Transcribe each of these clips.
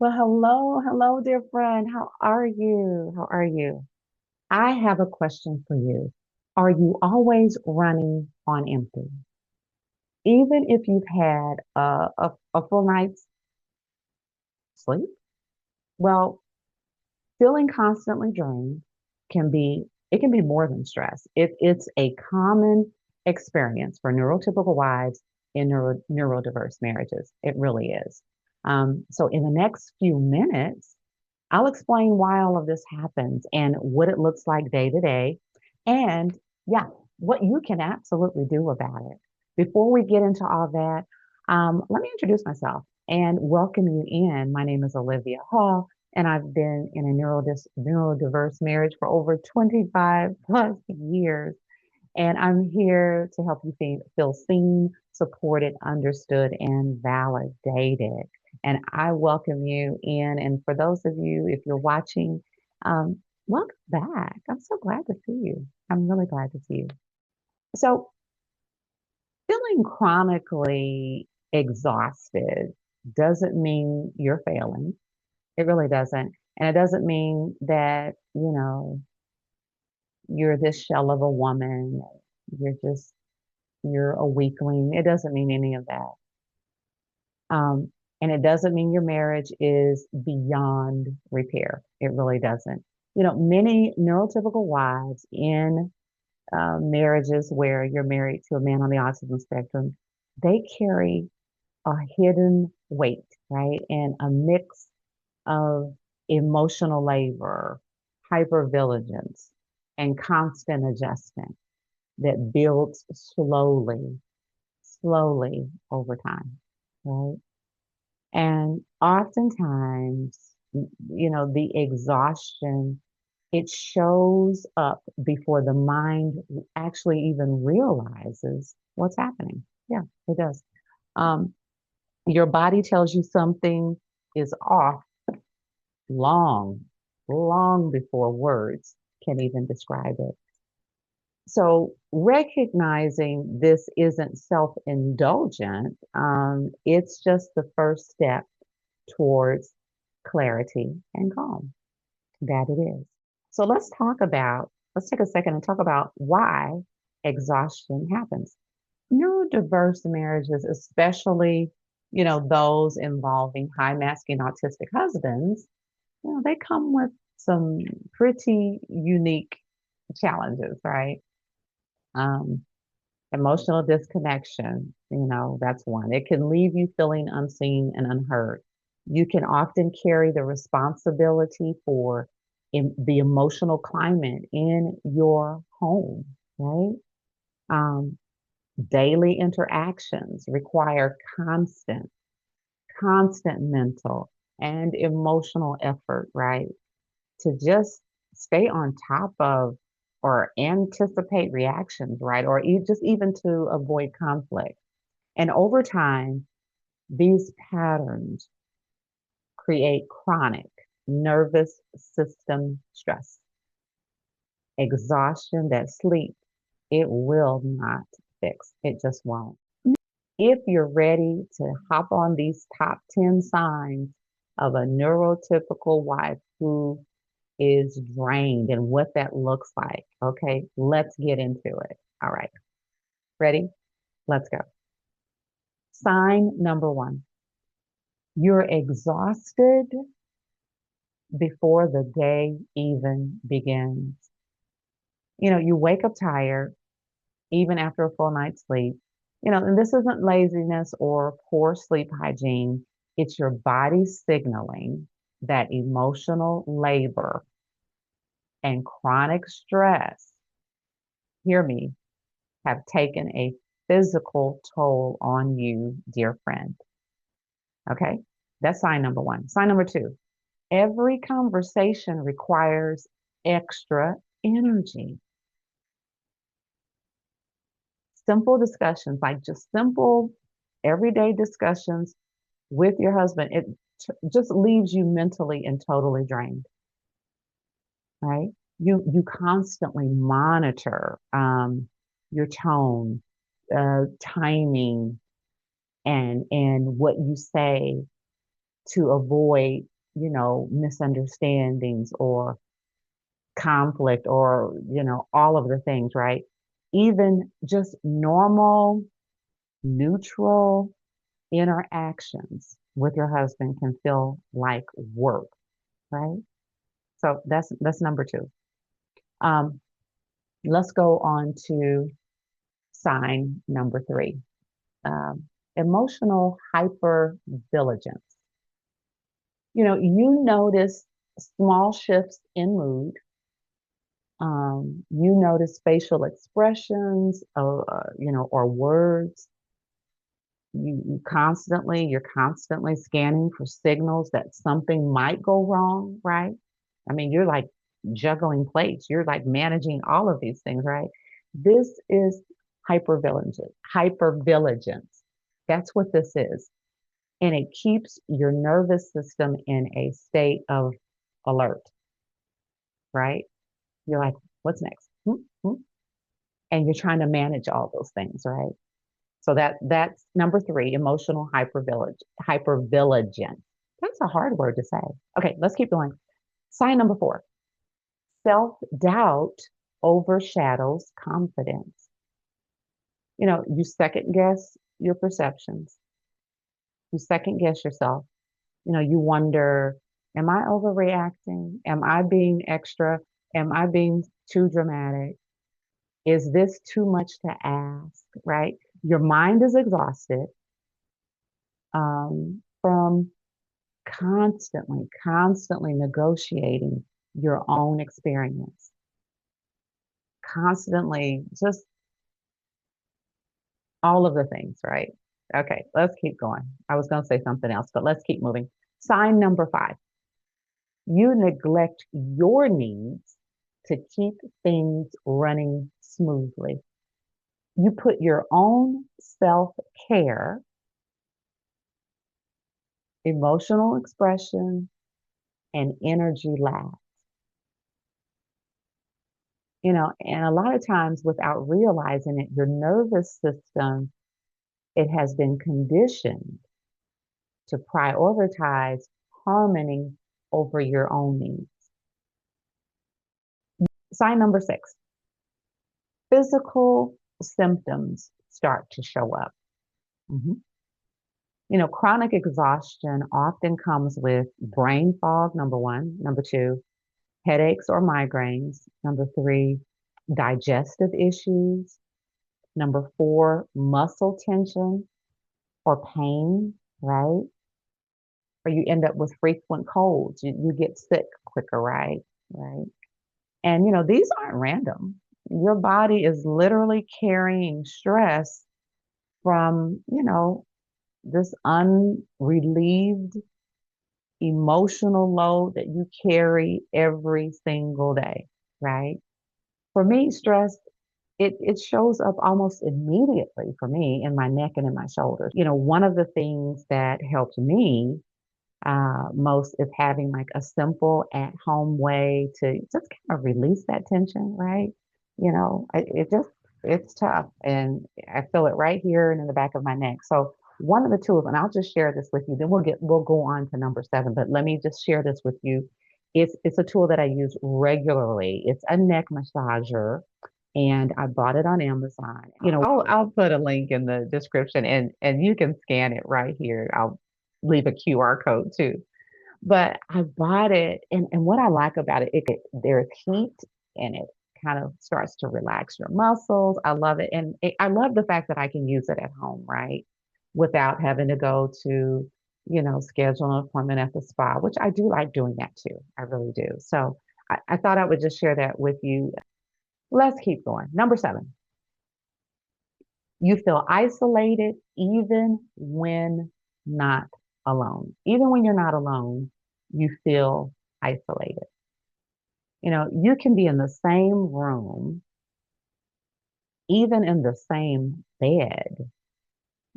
Well, hello, dear friend. How are you? How are you? I have a question for you. Are you always running on empty? Even if you've had a full night's sleep? Well, feeling constantly drained it can be more than stress. It's a common experience for neurotypical wives in neurodiverse marriages. It really is. So in the next few minutes, I'll explain why all of this happens and what it looks like day to day. And yeah, what you can absolutely do about it. Before we get into all that, let me introduce myself and welcome you in. My name is Olivia Hall, and I've been in a neurodiverse marriage for over 25 plus years. And I'm here to help you feel seen, supported, understood, and validated. And I welcome you in. And for those of you, if you're watching, welcome back. I'm so glad to see you. I'm really glad to see you. So, feeling chronically exhausted doesn't mean you're failing. It really doesn't. And it doesn't mean that, you're this shell of a woman. You're just you're a weakling. It doesn't mean any of that. And it doesn't mean your marriage is beyond repair. It really doesn't. Many neurotypical wives in marriages where you're married to a man on the autism spectrum, they carry a hidden weight, right? And a mix of emotional labor, hypervigilance, and constant adjustment that builds slowly over time, right? And oftentimes, the exhaustion, it shows up before the mind actually even realizes what's happening. Yeah, it does. Um, your body tells you something is off long, long before words can even describe it. So recognizing this isn't self-indulgent, it's just the first step towards clarity and calm. That it is. So let's take a second and talk about why exhaustion happens. Neurodiverse marriages, especially, those involving high masculine autistic husbands, they come with some pretty unique challenges, right? Um, Emotional disconnection, that's one. It can leave you feeling unseen and unheard. You can often carry the responsibility for the emotional climate in your home, right? Um, Daily interactions require constant mental and emotional effort, right? To just stay on top of or anticipate reactions, right? Or just even to avoid conflict. And over time, these patterns create chronic nervous system stress, exhaustion that sleep, it will not fix. It just won't. If you're ready to hop on these top 10 signs of a neurotypical wife who is drained and what that looks like. Okay, let's get into it. All right, ready? Let's go. Sign number one, you're exhausted before the day even begins. You wake up tired even after a full night's sleep. And this isn't laziness or poor sleep hygiene. It's your body signaling that emotional labor and chronic stress, hear me, have taken a physical toll on you, dear friend. Okay, that's sign number one. Sign number two, every conversation requires extra energy. Simple discussions, like just simple everyday discussions with your husband, it just leaves you mentally and totally drained, right? You constantly monitor your tone, timing, and what you say to avoid misunderstandings or conflict or, all of the things, right? Even just normal, neutral interactions with your husband can feel like work, right? So that's number two. Um, let's go on to sign number three. Emotional hypervigilance. You notice small shifts in mood. You notice facial expressions, or words. You're constantly scanning for signals that something might go wrong, right? I mean, you're like juggling plates. You're like managing all of these things, right? This is hypervigilance. Hypervigilance. That's what this is. And it keeps your nervous system in a state of alert, right? You're like, what's next? And you're trying to manage all those things, right? So that's number three, emotional hypervigilance. That's a hard word to say. Okay, let's keep going. Sign number four, self-doubt overshadows confidence. You second guess your perceptions. You second guess yourself. You wonder, am I overreacting? Am I being extra? Am I being too dramatic? Is this too much to ask? Right? Your mind is exhausted from constantly negotiating your own experience, constantly just all of the things, right? Okay, let's keep going. I was going to say something else, but let's keep moving. Sign number five, you neglect your needs to keep things running smoothly. You put your own self care, emotional expression, and energy last. And a lot of times without realizing it, your nervous system, it has been conditioned to prioritize harmony over your own needs. Sign number six, physical symptoms start to show up. Mhm. Chronic exhaustion often comes with brain fog, number one. Number two, headaches or migraines. Number three, digestive issues. Number four, muscle tension or pain, right? Or you end up with frequent colds. You get sick quicker, right? Right. And these aren't random. Your body is literally carrying stress from, this unrelieved emotional load that you carry every single day, right? For me, stress, it shows up almost immediately for me in my neck and in my shoulders. One of the things that helped me most is having like a simple at home way to just kind of release that tension, right? It's tough and I feel it right here and in the back of my neck. So one of the tools, and I'll just share this with you, then we'll go on to number seven, but let me just share this with you. It's a tool that I use regularly. It's a neck massager and I bought it on Amazon. I'll put a link in the description and you can scan it right here. I'll leave a QR code too. But I bought it and what I like about it, there's heat and it kind of starts to relax your muscles. I love it. And I love the fact that I can use it at home, right? Without having to go to, schedule an appointment at the spa, which I do like doing that too. I really do. So I thought I would just share that with you. Let's keep going. Number seven, you feel isolated even when not alone. Even when you're not alone, you feel isolated. You can be in the same room, even in the same bed,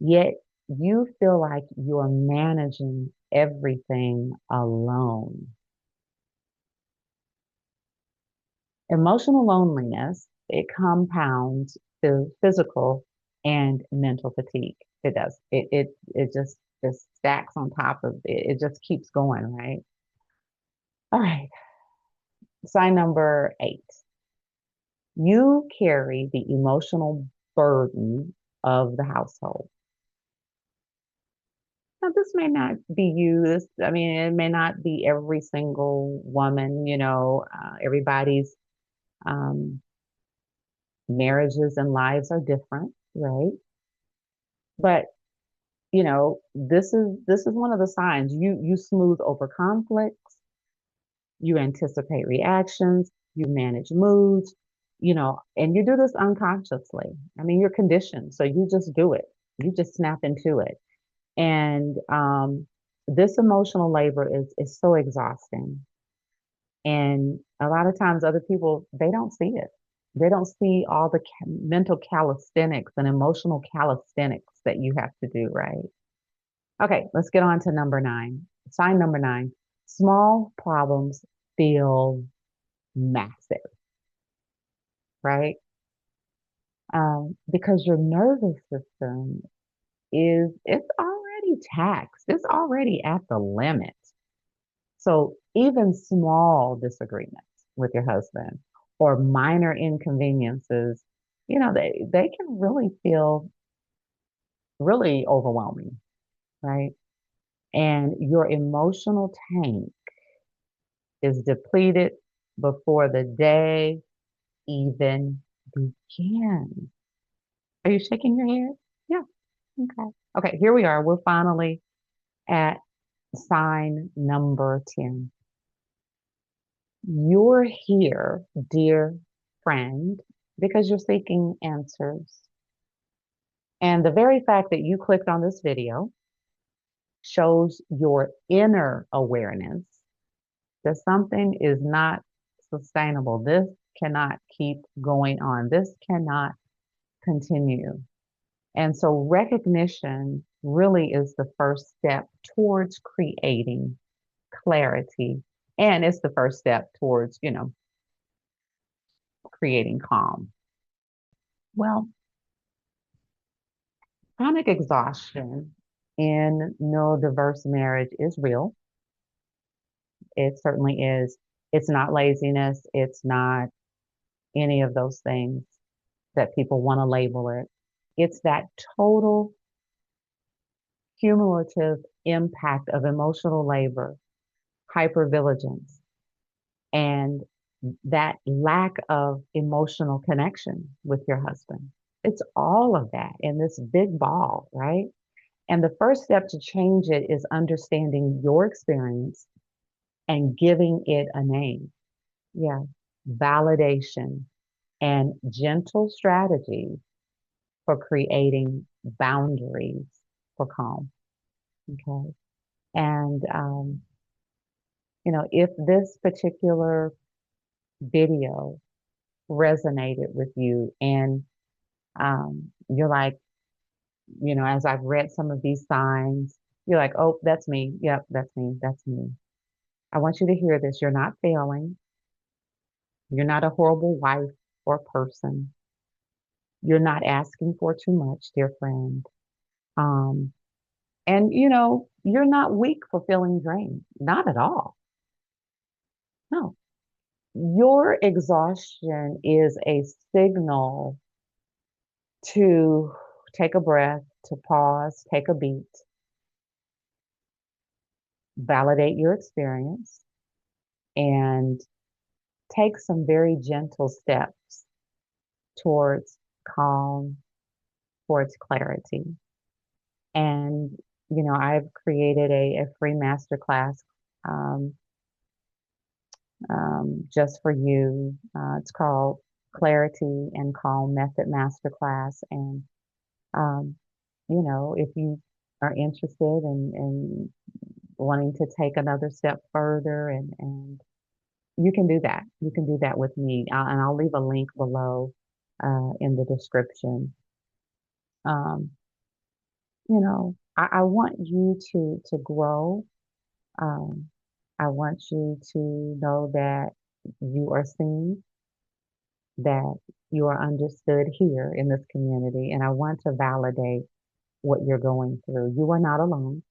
yet you feel like you're managing everything alone. Emotional loneliness, it compounds physical and mental fatigue. It does. It just stacks on top of it. It just keeps going, right? All right. Sign number 8. You carry the emotional burden of the household. Now, this may not be you. I mean, it may not be every single woman, everybody's um, marriages and lives are different, right? But, this is one of the signs. You smooth over conflicts, you anticipate reactions, you manage moods, and you do this unconsciously. I mean, you're conditioned, so you just do it. You just snap into it. And this emotional labor is so exhausting. And a lot of times other people, they don't see it. They don't see all the mental calisthenics and emotional calisthenics that you have to do, right? Okay, let's get on to number 9. Sign number 9. Small problems feel massive, right? Because your nervous system it's already taxed. It's already at the limit. So even small disagreements with your husband or minor inconveniences, they can really feel really overwhelming, right? And your emotional tank is depleted before the day even begins. Are you shaking your head? Yeah. Okay. Okay, here we are. We're finally at sign number 10. You're here, dear friend, because you're seeking answers. And the very fact that you clicked on this video shows your inner awareness that something is not sustainable. This cannot keep going on. This cannot continue. And so recognition really is the first step towards creating clarity. And it's the first step towards, creating calm. Well, chronic exhaustion in neurodiverse marriage is real. It certainly is. It's not laziness. It's not any of those things that people want to label it. It's that total cumulative impact of emotional labor, hypervigilance, and that lack of emotional connection with your husband. It's all of that in this big ball, right? And the first step to change it is understanding your experience and giving it a name. Yeah. Validation and gentle strategies for creating boundaries for calm. Okay. And, if this particular video resonated with you and you're like, as I've read some of these signs, you're like, oh, that's me. Yep, that's me. That's me. I want you to hear this. You're not failing. You're not a horrible wife or person. You're not asking for too much, dear friend. Um, and you're not weak for feeling drained. Not at all. No. Your exhaustion is a signal to take a breath, to pause, take a beat, validate your experience, and take some very gentle steps towards calm, towards clarity. And, I've created a free masterclass um, just for you. It's called Clarity and Calm Method Masterclass. And, um, if you are interested in wanting to take another step further and you can do that. You can do that with me. And I'll leave a link below in the description. Um, I want you to grow. Um, I want you to know that you are seen, that you are understood here in this community. And I want to validate what you're going through. You are not alone,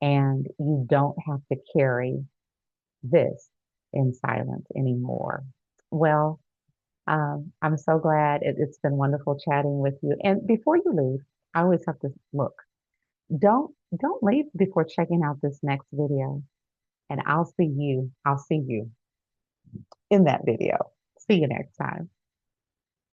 and you don't have to carry this in silence anymore. Well, I'm so glad it's been wonderful chatting with you. And before you leave, I always have to look. Don't leave before checking out this next video. And I'll see you in that video. See you next time.